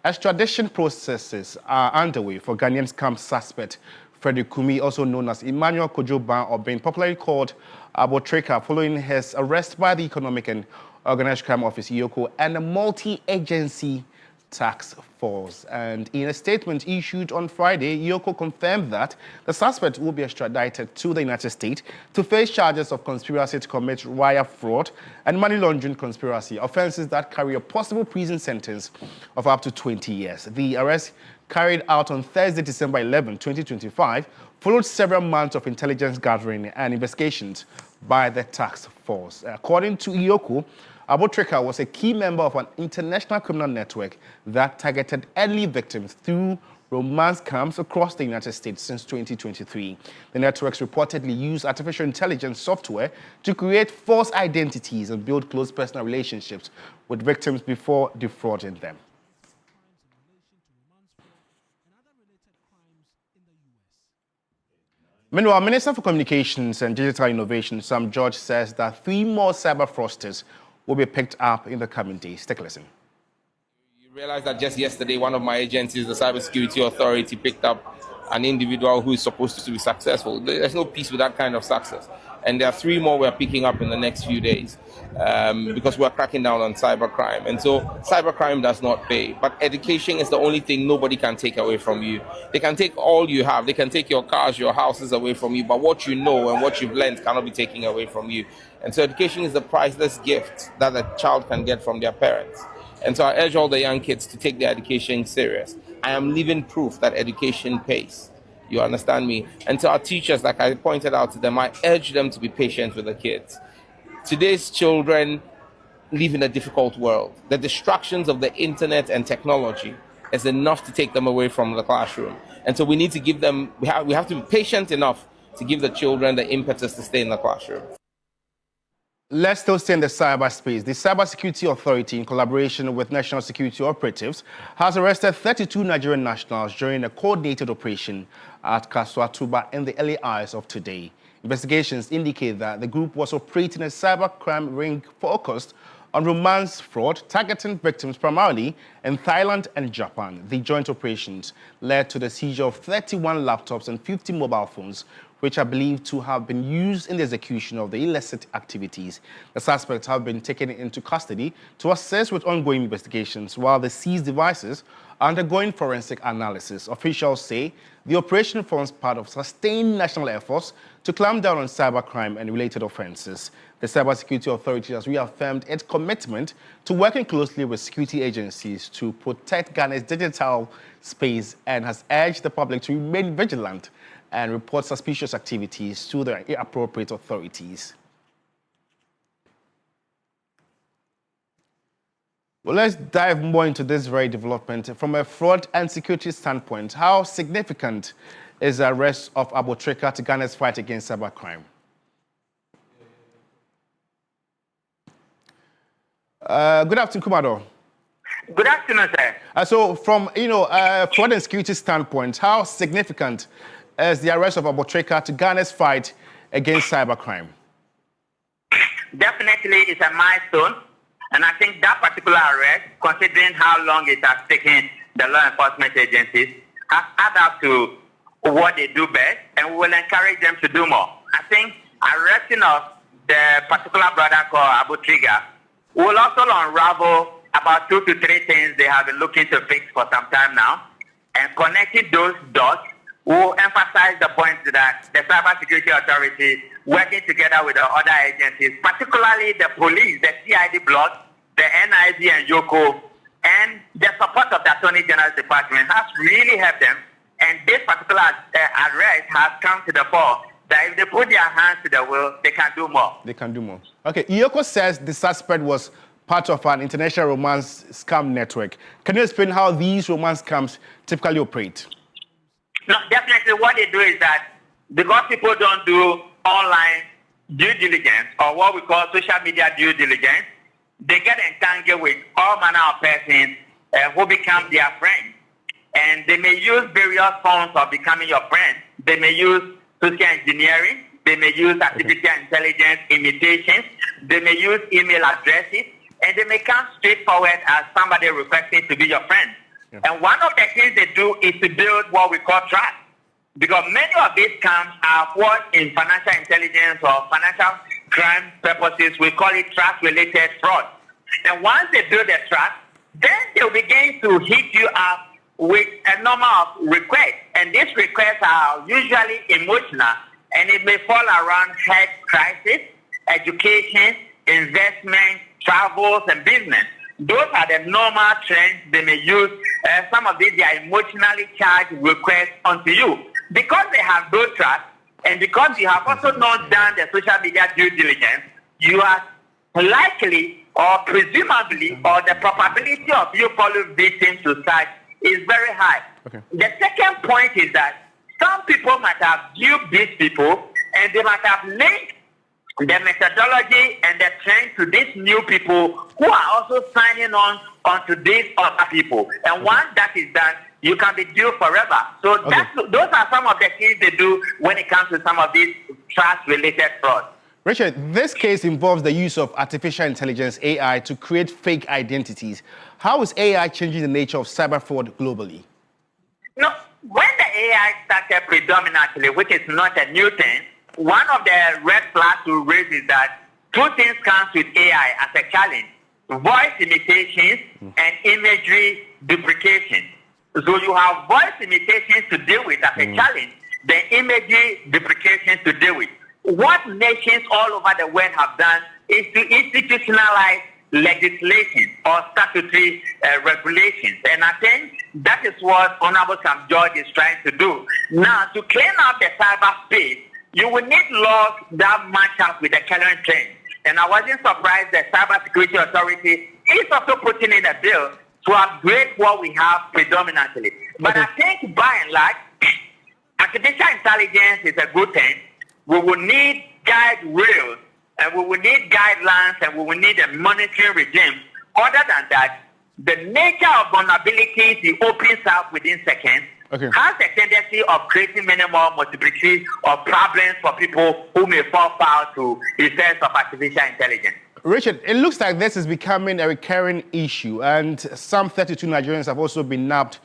Extradition processes are underway for Ghanaian scam suspect Frederick Kumi, also known as Emmanuel Kojoban, or being popularly called Trica, following his arrest by the Economic and Organized Crime Office, EOCO, and a multi-agency task force. And in a statement issued on Friday, EOCO confirmed that the suspect will be extradited to the United States to face charges of conspiracy to commit wire fraud and money laundering conspiracy, offenses that carry a possible prison sentence of up to 20 years. The arrest, carried out on Thursday, December 11, 2025, followed several months of intelligence gathering and investigations by the task force. According to EOCO, Trica was a key member of an international criminal network that targeted early victims through romance camps across the United States since 2023. The networks reportedly use artificial intelligence software to create false identities and build close personal relationships with victims before defrauding them. Meanwhile, Minister for Communications and Digital Innovation, Sam George, says that 3 more cyber fraudsters will be picked up in the coming days. Take a listen. You realize that just yesterday, one of my agencies, the Cybersecurity Authority, picked up an individual who is supposed to be successful. There's no peace with that kind of success. And there are 3 more we're picking up in the next few days because we're cracking down on cybercrime. And so cybercrime does not pay. But education is the only thing nobody can take away from you. They can take all you have. They can take your cars, your houses away from you. But what you know and what you've learned cannot be taken away from you. And so education is the priceless gift that a child can get from their parents. And so I urge all the young kids to take their education serious. I am living proof that education pays. You understand me? And to our teachers, like I pointed out to them, I urge them to be patient with the kids. Today's children live in a difficult world. The distractions of the internet and technology is enough to take them away from the classroom. And so we need to give them, we have to be patient enough to give the children the impetus to stay in the classroom. Let's still stay in the cyberspace. The Cybersecurity Authority, in collaboration with national security operatives, has arrested 32 Nigerian nationals during a coordinated operation at Kaswatuba in the early hours of today. Investigations indicate that the group was operating a cybercrime ring focused on romance fraud, targeting victims primarily in Thailand and Japan. The joint operations led to the seizure of 31 laptops and 50 mobile phones, which are believed to have been used in the execution of the illicit activities. The suspects have been taken into custody to assist with ongoing investigations, while the seized devices are undergoing forensic analysis. Officials say the operation forms part of sustained national efforts to clamp down on cybercrime and related offenses. The Cybersecurity Authority has reaffirmed its commitment to working closely with security agencies to protect Ghana's digital space and has urged the public to remain vigilant and report suspicious activities to the appropriate authorities. Well, let's dive more into this very development. From a fraud and security standpoint, how significant is the arrest of Trica to Ghana's fight against cybercrime? Good afternoon, Kumado. Good afternoon, sir. So from, fraud and security standpoint, how significant is the arrest of Trica to Ghana's fight against cybercrime? Definitely, it's a milestone. And I think that particular arrest, considering how long it has taken the law enforcement agencies, has added up to what they do best, and we will encourage them to do more. I think arresting of the particular brother called Trica will also unravel about 2 to 3 things they have been looking to fix for some time now, and connecting those dots will emphasize the point that the Cybersecurity Authority, working together with the other agencies, particularly the police, the CID block, the NIV and YOCO, and the support of the Attorney General's Department has really helped them. And this particular arrest has come to the fore that if they put their hands to the wheel, they can do more. They can do more. Okay, YOCO says the suspect was part of an international romance scam network. Can you explain how these romance scams typically operate? No, definitely what they do is that because people don't do online due diligence or what we call social media due diligence, they get entangled with all manner of persons who become their friends. And they may use various forms of becoming your friend. They may use social engineering. They may use artificial intelligence imitations. They may use email addresses. And they may come straightforward as somebody requesting to be your friend. And one of the things they do is to build what we call trust. Because many of these scams are what in financial intelligence or financial crime purposes, we call it trust-related fraud. And once they build the trust, then they'll begin to hit you up with a number of requests. And these requests are usually emotional, and it may fall around health crisis, education, investment, travels, and business. Those are the normal trends they may use. Some of these, they are emotionally charged requests onto you. Because they have no trust, and because you have also not done the social media due diligence, you are likely or presumably, or the probability of you falling victim to such is very high. Okay. The second point is that some people might have duped these people, and they might have linked the methodology and the trend to these new people who are also signing on onto these other people. And once that is done, you can be due forever. So those are some of the things they do when it comes to some of these trust-related fraud. Richard, this case involves the use of artificial intelligence, AI, to create fake identities. How is AI changing the nature of cyber fraud globally? No, when the AI started predominantly, which is not a new thing, one of the red flags to raise is that two things comes with AI as a challenge: voice imitations and imagery duplication. So you have voice imitations to deal with as a challenge, the imagery duplications to deal with. What nations all over the world have done is to institutionalize legislation or statutory regulations. And I think that is what Honorable Sam George is trying to do. Now, to clean up the cyberspace, you will need laws that match up with the current trend. And I wasn't surprised that Cybersecurity Authority is also putting in a bill to upgrade what we have predominantly. But I think by and large, artificial intelligence is a good thing. We will need guide rails, and we will need guidelines, and we will need a monitoring regime. Other than that, the nature of vulnerabilities it opens up within seconds has a tendency of creating many more multiplications or problems for people who may fall foul to effects of artificial intelligence. Richard, it looks like this is becoming a recurring issue, and some 32 Nigerians have also been nabbed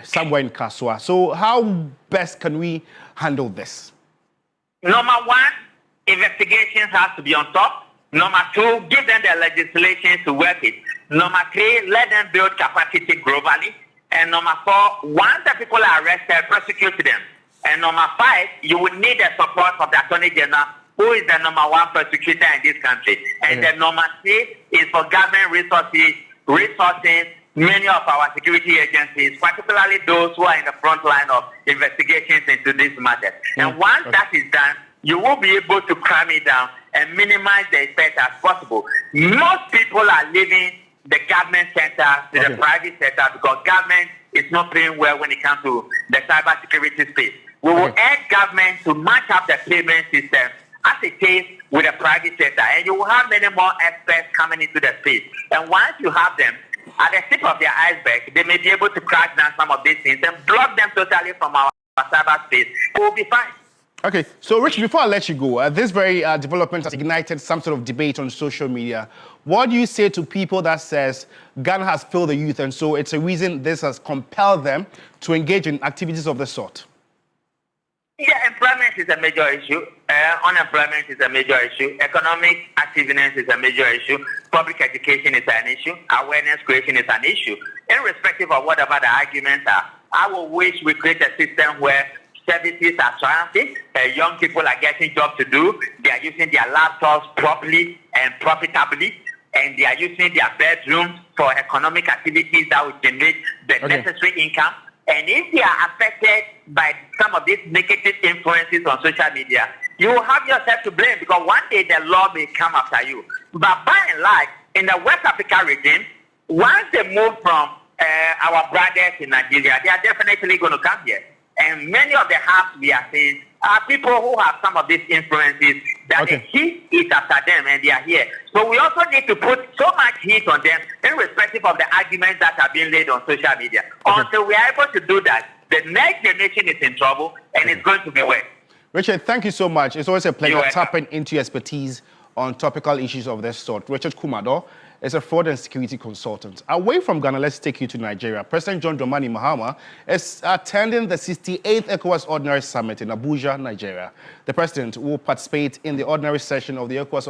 somewhere in Kaswa. So how best can we handle this? Number one, investigations have to be on top. Number two, give them the legislation to work it. Number three, let them build capacity globally. And number four, once the people are arrested, prosecute them. And number five, you will need the support of the Attorney General, who is the number one prosecutor in this country. And the number six is for government resourcing many of our security agencies, particularly those who are in the front line of investigations into this matter. And once that is done, you will be able to cram it down and minimize the effect as possible. Most people are leaving the government sector to the private sector because government is not paying well when it comes to the cybersecurity space. We will urge government to match up the payment system as it is with the private sector, and you will have many more experts coming into the space. And once you have them at the tip of their iceberg, they may be able to crack down some of these things and block them totally from our cyberspace. It will be fine. Okay, so Rich, before I let you go, this very development has ignited some sort of debate on social media. What do you say to people that says Ghana has failed the youth, and so it's a reason this has compelled them to engage in activities of the sort? Yeah, employment is a major issue. Unemployment is a major issue. Economic activeness is a major issue. Public education is an issue. Awareness creation is an issue. Irrespective of whatever the arguments are, I will wish we create a system where services are triumphing. Young people are getting jobs to do. They are using their laptops properly and profitably, and they are using their bedrooms for economic activities that will generate the necessary income. And if they are affected by some of these negative influences on social media, you will have yourself to blame because one day the law may come after you. But by and large, in the West Africa region, once they move from our brothers in Nigeria, they are definitely going to come here. And many of the harms we are seeing are people who have some of these influences that the heat is after them and they are here. So we also need to put so much heat on them irrespective of the arguments that are being laid on social media. Until we are able to do that, the next generation is in trouble and it's going to be worse. Richard, thank you so much. It's always a pleasure tapping into your expertise on topical issues of this sort. Richard Kumado is a fraud and security consultant. Away from Ghana, let's take you to Nigeria. President John Dramani Mahama is attending the 68th ECOWAS Ordinary Summit in Abuja, Nigeria. The president will participate in the ordinary session of the ECOWAS